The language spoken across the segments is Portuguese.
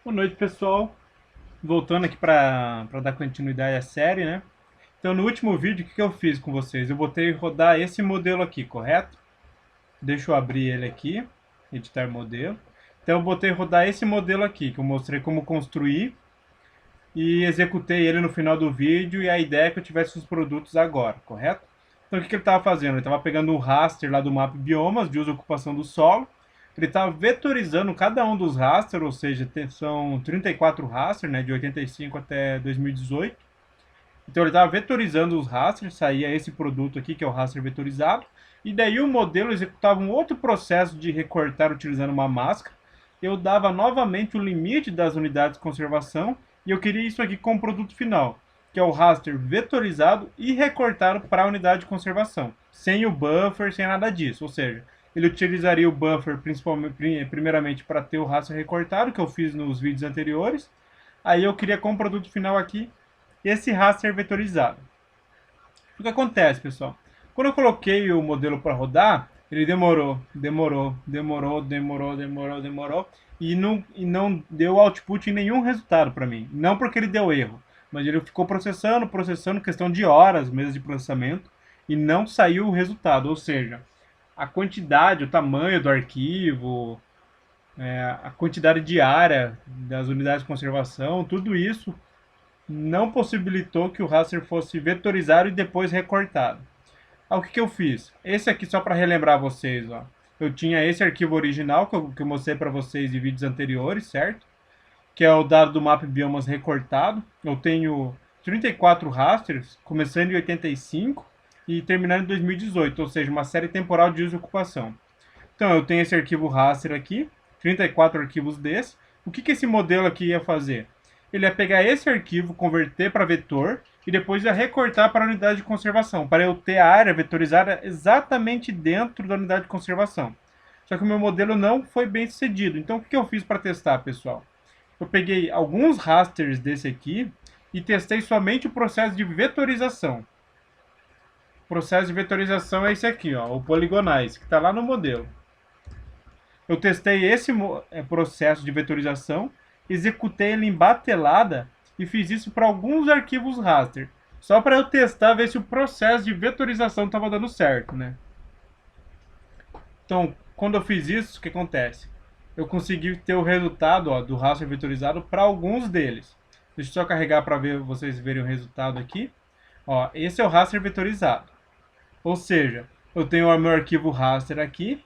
Boa noite, pessoal. Voltando aqui para dar continuidade à série, né? Então, no último vídeo, o que eu fiz com vocês? Eu botei rodar esse modelo aqui, correto? Deixa eu abrir ele aqui, editar modelo. Então, eu botei rodar esse modelo aqui, que eu mostrei como construir e executei ele no final do vídeo. E a ideia é que eu tivesse os produtos agora, correto? Então, o que ele estava fazendo? Ele estava pegando o raster lá do mapa biomas de uso e ocupação do solo. Ele estava vetorizando cada um dos rasters, ou seja, são 34 rasters, né, de 85 até 2018. Então ele estava vetorizando os rasters, saía esse produto aqui, que é o raster vetorizado, e daí o modelo executava um outro processo de recortar utilizando uma máscara. Eu dava novamente o limite das unidades de conservação, e eu queria isso aqui como produto final, que é o raster vetorizado e recortado para a unidade de conservação, sem o buffer, sem nada disso. Ou seja, ele utilizaria o buffer primeiramente para ter o raster recortado, que eu fiz nos vídeos anteriores. Aí eu queria como produto final aqui esse raster vetorizado. O que acontece, pessoal? Quando eu coloquei o modelo para rodar, ele demorou e não deu output em nenhum resultado para mim. Não porque ele deu erro, mas ele ficou processando, questão de horas, meses de processamento, e não saiu o resultado. Ou seja, a quantidade, o tamanho do arquivo, a quantidade diária das unidades de conservação, tudo isso não possibilitou que o raster fosse vetorizado e depois recortado. O que eu fiz? Esse aqui, só para relembrar vocês, ó. Eu tinha esse arquivo original que eu mostrei para vocês em vídeos anteriores, certo? Que é o dado do mapa biomas recortado. Eu tenho 34 rasters, começando em 85 e terminando em 2018, ou seja, uma série temporal de uso e ocupação. Então, eu tenho esse arquivo raster aqui, 34 arquivos desses. O que esse modelo aqui ia fazer? Ele ia pegar esse arquivo, converter para vetor e depois ia recortar para a unidade de conservação, para eu ter a área vetorizada exatamente dentro da unidade de conservação. Só que o meu modelo não foi bem sucedido. Então, o que eu fiz para testar, pessoal? Eu peguei alguns rasters desse aqui e testei somente o processo de vetorização. O processo de vetorização é esse aqui, ó, o poligonais, que está lá no modelo. Eu testei esse processo de vetorização, executei ele em batelada e fiz isso para alguns arquivos raster, só para eu testar, ver se o processo de vetorização estava dando certo, né? Então, quando eu fiz isso, o que acontece? Eu consegui ter o resultado, ó, do raster vetorizado para alguns deles. Deixa eu só carregar para vocês verem o resultado aqui. Ó, esse é o raster vetorizado. Ou seja, eu tenho o meu arquivo raster aqui,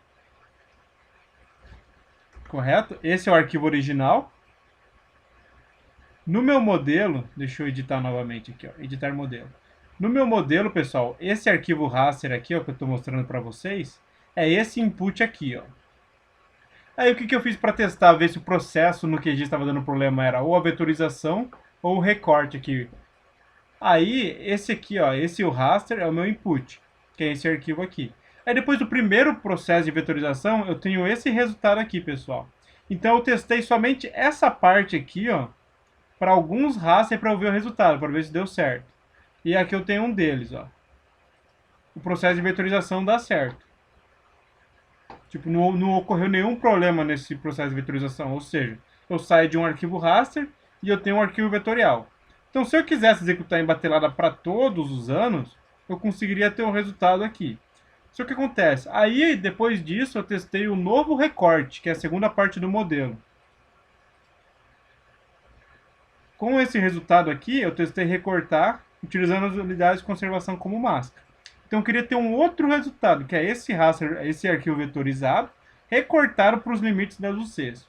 correto? Esse é o arquivo original. No meu modelo, deixa eu editar novamente aqui, ó, editar modelo. No meu modelo, pessoal, esse arquivo raster aqui, ó, que eu estou mostrando para vocês, é esse input aqui, ó. Aí o que eu fiz para testar, ver se o processo no QGIS estava dando problema era ou a vetorização ou o recorte aqui. Aí, esse aqui, ó, esse o raster é o meu input, que é esse arquivo aqui. Aí depois do primeiro processo de vetorização, eu tenho esse resultado aqui, pessoal. Então eu testei somente essa parte aqui, ó, para alguns rasters para eu ver o resultado, para ver se deu certo. E aqui eu tenho um deles, ó. O processo de vetorização dá certo. Tipo, não ocorreu nenhum problema nesse processo de vetorização, ou seja, eu saio de um arquivo raster e eu tenho um arquivo vetorial. Então, se eu quisesse executar em batelada para todos os anos, eu conseguiria ter um resultado aqui. Só que acontece, aí depois disso eu testei o novo recorte, que é a segunda parte do modelo. Com esse resultado aqui, eu testei recortar utilizando as unidades de conservação como máscara. Então eu queria ter um outro resultado, que é esse raster, esse arquivo vetorizado, recortado para os limites das UCs.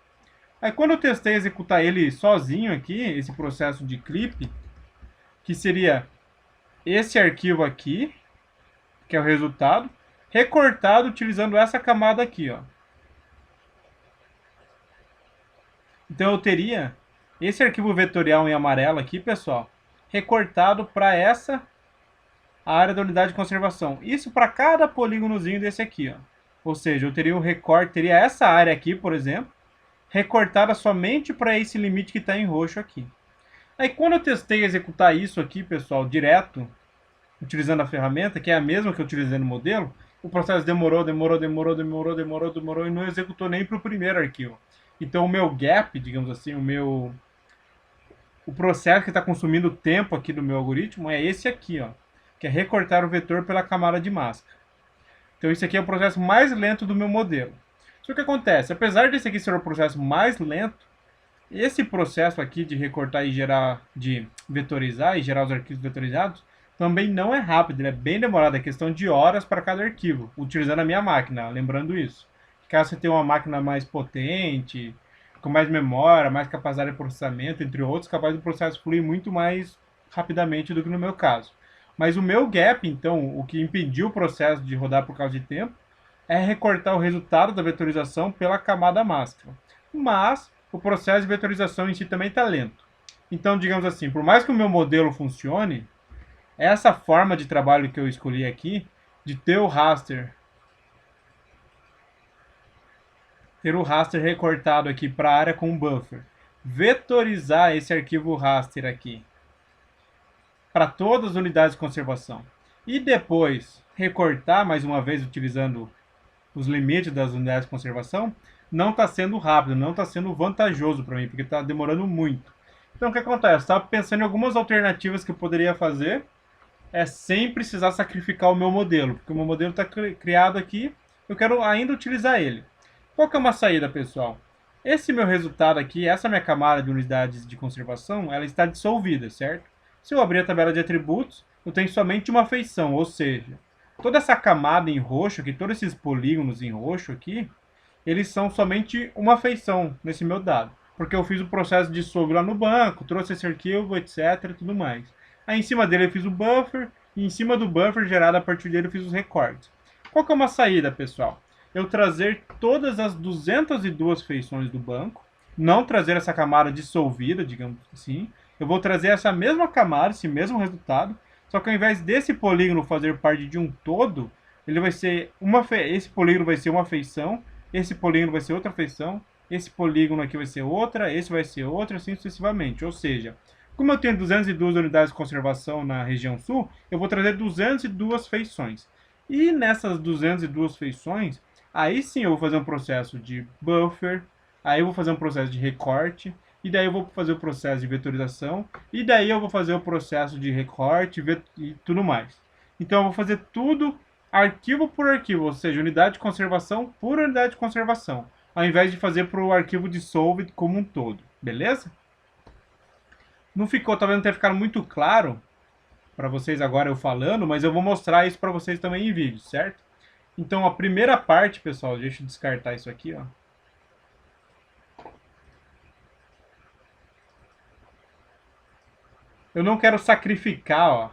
Aí quando eu testei executar ele sozinho aqui, esse processo de clip, que seria esse arquivo aqui, que é o resultado, recortado utilizando essa camada aqui, ó. Então eu teria esse arquivo vetorial em amarelo aqui, pessoal, recortado para essa área da unidade de conservação. Isso para cada polígonozinho desse aqui, ó. Ou seja, eu teria um recorte, teria essa área aqui, por exemplo, recortada somente para esse limite que está em roxo aqui. Aí quando eu testei executar isso aqui, pessoal, direto, utilizando a ferramenta, que é a mesma que eu utilizei no modelo, o processo demorou e não executou nem para o primeiro arquivo. Então o meu gap, digamos assim, o processo que está consumindo tempo aqui do meu algoritmo é esse aqui, ó, que é recortar o vetor pela camada de máscara. Então isso aqui é o processo mais lento do meu modelo. Só que acontece, apesar desse aqui ser o processo mais lento, esse processo aqui de recortar e gerar, de vetorizar e gerar os arquivos vetorizados, também não é rápido, ele é bem demorado, é questão de horas para cada arquivo, utilizando a minha máquina, lembrando isso. Caso você tenha uma máquina mais potente, com mais memória, mais capacidade de processamento, entre outros, capaz do processo fluir muito mais rapidamente do que no meu caso. Mas o meu gap, então, o que impediu o processo de rodar por causa de tempo, é recortar o resultado da vetorização pela camada máscara. Mas o processo de vetorização em si também está lento. Então, digamos assim, por mais que o meu modelo funcione, essa forma de trabalho que eu escolhi aqui, de ter o raster recortado aqui para a área com buffer, vetorizar esse arquivo raster aqui para todas as unidades de conservação e depois recortar mais uma vez utilizando os limites das unidades de conservação, não está sendo rápido, não está sendo vantajoso para mim, porque está demorando muito. Então o que acontece? Estava pensando em algumas alternativas que eu poderia fazer sem precisar sacrificar o meu modelo, porque o meu modelo está criado aqui, eu quero ainda utilizar ele. Qual que é uma saída, pessoal? Esse meu resultado aqui, essa minha camada de unidades de conservação, ela está dissolvida, certo? Se eu abrir a tabela de atributos, eu tenho somente uma feição, ou seja, toda essa camada em roxo aqui, todos esses polígonos em roxo aqui, eles são somente uma feição nesse meu dado. Porque eu fiz o processo de dissolve lá no banco, trouxe esse arquivo, etc, tudo mais. Aí em cima dele eu fiz o buffer, e em cima do buffer gerado a partir dele eu fiz os recortes. Qual que é uma saída, pessoal? Eu trazer todas as 202 feições do banco, não trazer essa camada dissolvida, digamos assim. Eu vou trazer essa mesma camada, esse mesmo resultado, só que ao invés desse polígono fazer parte de um todo, ele vai ser esse polígono vai ser uma feição, esse polígono vai ser outra feição, esse polígono aqui vai ser outra, esse vai ser outra, assim sucessivamente. Ou seja, como eu tenho 202 unidades de conservação na região sul, eu vou trazer 202 feições. E nessas 202 feições, aí sim eu vou fazer um processo de buffer, aí eu vou fazer um processo de recorte, e daí eu vou fazer o processo de vetorização, e daí eu vou fazer o processo de recorte e tudo mais. Então eu vou fazer tudo arquivo por arquivo, ou seja, unidade de conservação por unidade de conservação, ao invés de fazer para o arquivo dissolved como um todo, beleza? Não ficou, talvez não tenha ficado muito claro para vocês agora eu falando, mas eu vou mostrar isso para vocês também em vídeo, certo? Então a primeira parte, pessoal, deixa eu descartar isso aqui, ó. Eu não quero sacrificar, ó,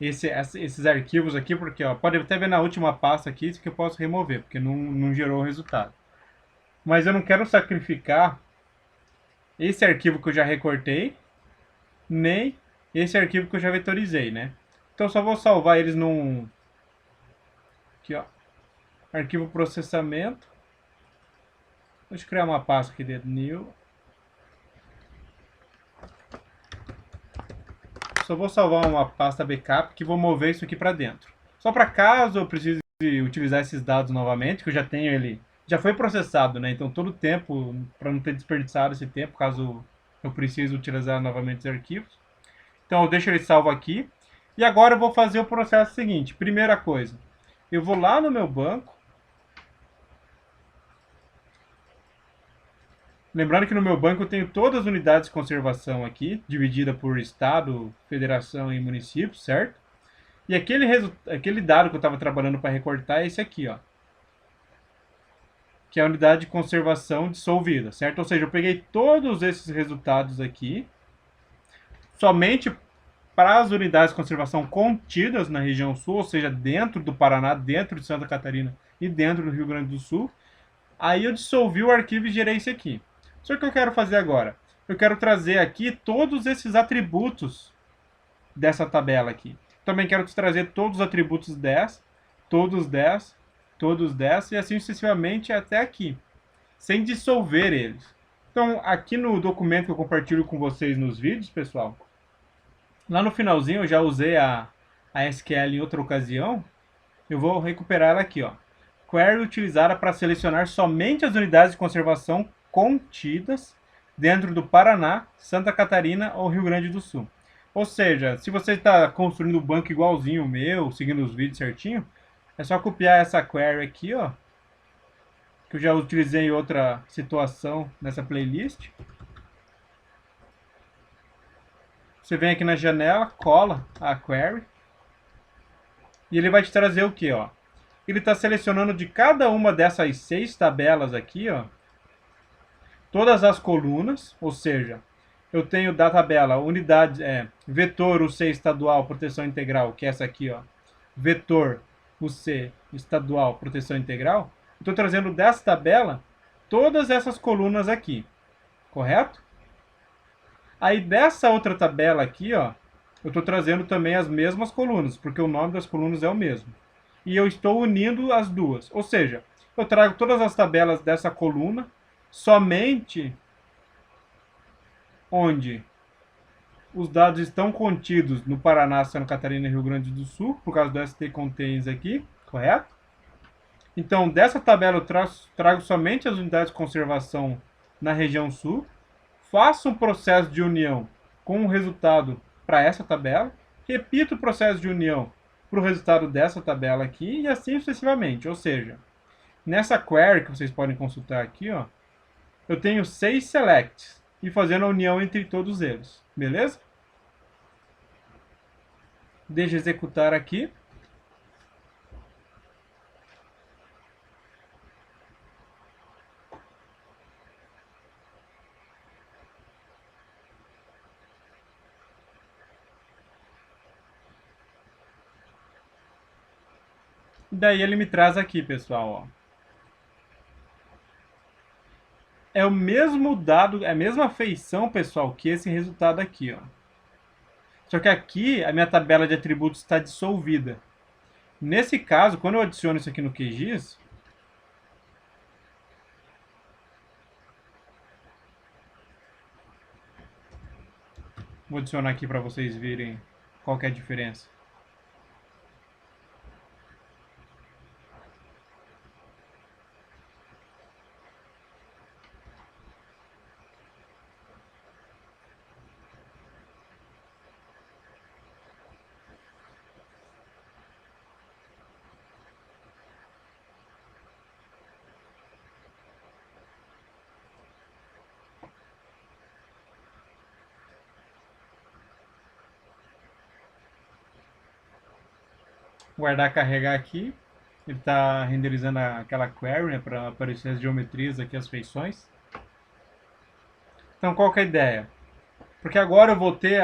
esses arquivos aqui, porque ó, pode até ver na última pasta aqui isso que eu posso remover, porque não gerou o resultado. Mas eu não quero sacrificar esse arquivo que eu já recortei, nem esse arquivo que eu já vetorizei, né? Então eu só vou salvar eles num... Aqui, ó. Arquivo processamento. Deixa eu criar uma pasta aqui dentro. New. Só vou salvar uma pasta backup que vou mover isso aqui para dentro. Só para caso eu precise utilizar esses dados novamente, que eu já tenho ele... Já foi processado, né? Então todo o tempo, para não ter desperdiçado esse tempo, caso eu precise utilizar novamente os arquivos. Então eu deixo ele salvo aqui. E agora eu vou fazer o processo seguinte. Primeira coisa, eu vou lá no meu banco. Lembrando que no meu banco eu tenho todas as unidades de conservação aqui, dividida por estado, federação e município, certo? E aquele dado que eu estava trabalhando para recortar é esse aqui, ó. Que é a unidade de conservação dissolvida, certo? Ou seja, eu peguei todos esses resultados aqui, somente para as unidades de conservação contidas na região sul, ou seja, dentro do Paraná, dentro de Santa Catarina e dentro do Rio Grande do Sul. Aí eu dissolvi o arquivo e gerei esse aqui. Só que eu quero fazer agora? Eu quero trazer aqui todos esses atributos dessa tabela aqui. Também quero trazer todos os atributos 10, todos 10, todos 10 e assim sucessivamente até aqui, sem dissolver eles. Então, aqui no documento que eu compartilho com vocês nos vídeos, pessoal, lá no finalzinho eu já usei a SQL em outra ocasião, eu vou recuperar ela aqui, ó. Query utilizada para selecionar somente as unidades de conservação contidas dentro do Paraná, Santa Catarina ou Rio Grande do Sul. Ou seja, se você está construindo um banco igualzinho o meu, seguindo os vídeos certinho, é só copiar essa query aqui, ó, que eu já utilizei em outra situação nessa playlist. Você vem aqui na janela, cola a query, e ele vai te trazer o que, ó? Ele está selecionando de cada uma dessas 6 tabelas aqui, ó, todas as colunas, ou seja, eu tenho da tabela unidade, vetor UC estadual proteção integral, que é essa aqui, ó, vetor UC estadual proteção integral. Estou trazendo dessa tabela todas essas colunas aqui, correto? Aí dessa outra tabela aqui, ó, eu estou trazendo também as mesmas colunas, porque o nome das colunas é o mesmo. E eu estou unindo as duas, ou seja, eu trago todas as tabelas dessa coluna somente onde os dados estão contidos no Paraná, Santa Catarina e Rio Grande do Sul, por causa do ST Contains aqui, correto? Então, dessa tabela eu trago somente as unidades de conservação na região sul, faço um processo de união com o resultado para essa tabela, repito o processo de união para o resultado dessa tabela aqui e assim sucessivamente. Ou seja, nessa query que vocês podem consultar aqui, ó, eu tenho 6 selects e fazendo a união entre todos eles, beleza? Deixa eu executar aqui. Daí ele me traz aqui, pessoal, ó. É o mesmo dado, é a mesma feição, pessoal, que esse resultado aqui, ó. Só que aqui a minha tabela de atributos está dissolvida. Nesse caso, quando eu adiciono isso aqui no QGIS, vou adicionar aqui para vocês verem qual que é a diferença. Guardar, carregar aqui. Ele está renderizando aquela query, né, para aparecer as geometrias aqui, as feições. Então, qual que é a ideia? Porque agora eu vou ter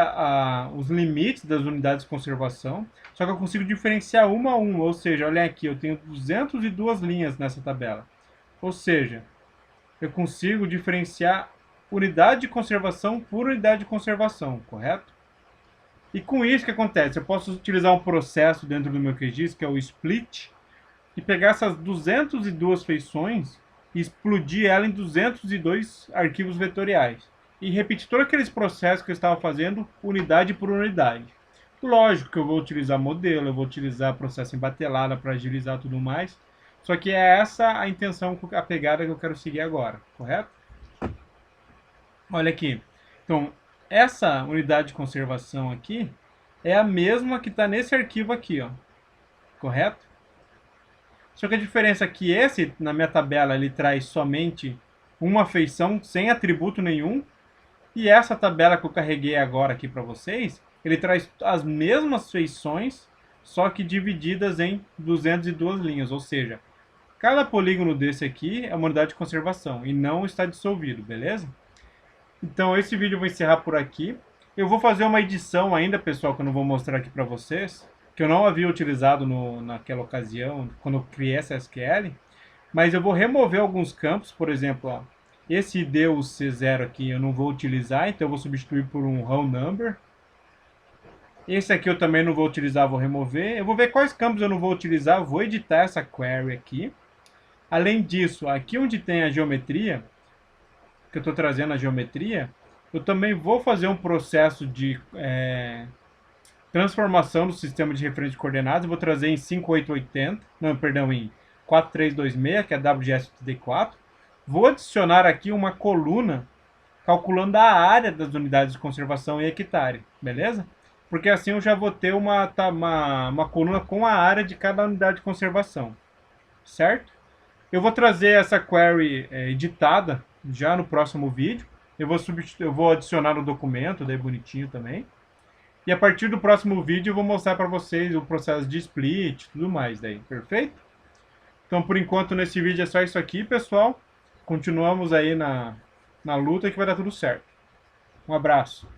os limites das unidades de conservação, só que eu consigo diferenciar uma a uma, ou seja, olha aqui, eu tenho 202 linhas nessa tabela. Ou seja, eu consigo diferenciar unidade de conservação por unidade de conservação, correto? E com isso o que acontece? Eu posso utilizar um processo dentro do meu QGIS, que é o split, e pegar essas 202 feições e explodir ela em 202 arquivos vetoriais. E repetir todos aqueles processos que eu estava fazendo, unidade por unidade. Lógico que eu vou utilizar modelo, eu vou utilizar processo em batelada para agilizar tudo mais. Só que é essa a intenção, a pegada que eu quero seguir agora, correto? Olha aqui. Então, essa unidade de conservação aqui é a mesma que está nesse arquivo aqui, ó. Correto? Só que a diferença é que esse, na minha tabela, ele traz somente uma feição sem atributo nenhum. E essa tabela que eu carreguei agora aqui para vocês, ele traz as mesmas feições, só que divididas em 202 linhas. Ou seja, cada polígono desse aqui é uma unidade de conservação e não está dissolvido, beleza? Então esse vídeo eu vou encerrar por aqui. Eu vou fazer uma edição ainda, pessoal, que eu não vou mostrar aqui para vocês, que eu não havia utilizado naquela ocasião, quando eu criei essa SQL, mas eu vou remover alguns campos, por exemplo, ó, esse ID, o C0 aqui, eu não vou utilizar, então eu vou substituir por um row number. Esse aqui eu também não vou utilizar, vou remover. Eu vou ver quais campos eu não vou utilizar, vou editar essa query aqui. Além disso, aqui onde tem a geometria, que eu estou trazendo a geometria, eu também vou fazer um processo de transformação do sistema de referência de coordenadas. Eu vou trazer em 5880, não, perdão, em 4326, que é WGS-TD4. Vou adicionar aqui uma coluna calculando a área das unidades de conservação em hectare, beleza? Porque assim eu já vou ter uma coluna com a área de cada unidade de conservação, certo? Eu vou trazer essa query editada já no próximo vídeo. Eu vou adicionar o documento, daí bonitinho também. E a partir do próximo vídeo eu vou mostrar para vocês o processo de split e tudo mais daí, perfeito? Então por enquanto nesse vídeo é só isso aqui, pessoal. Continuamos aí na luta que vai dar tudo certo. Um abraço.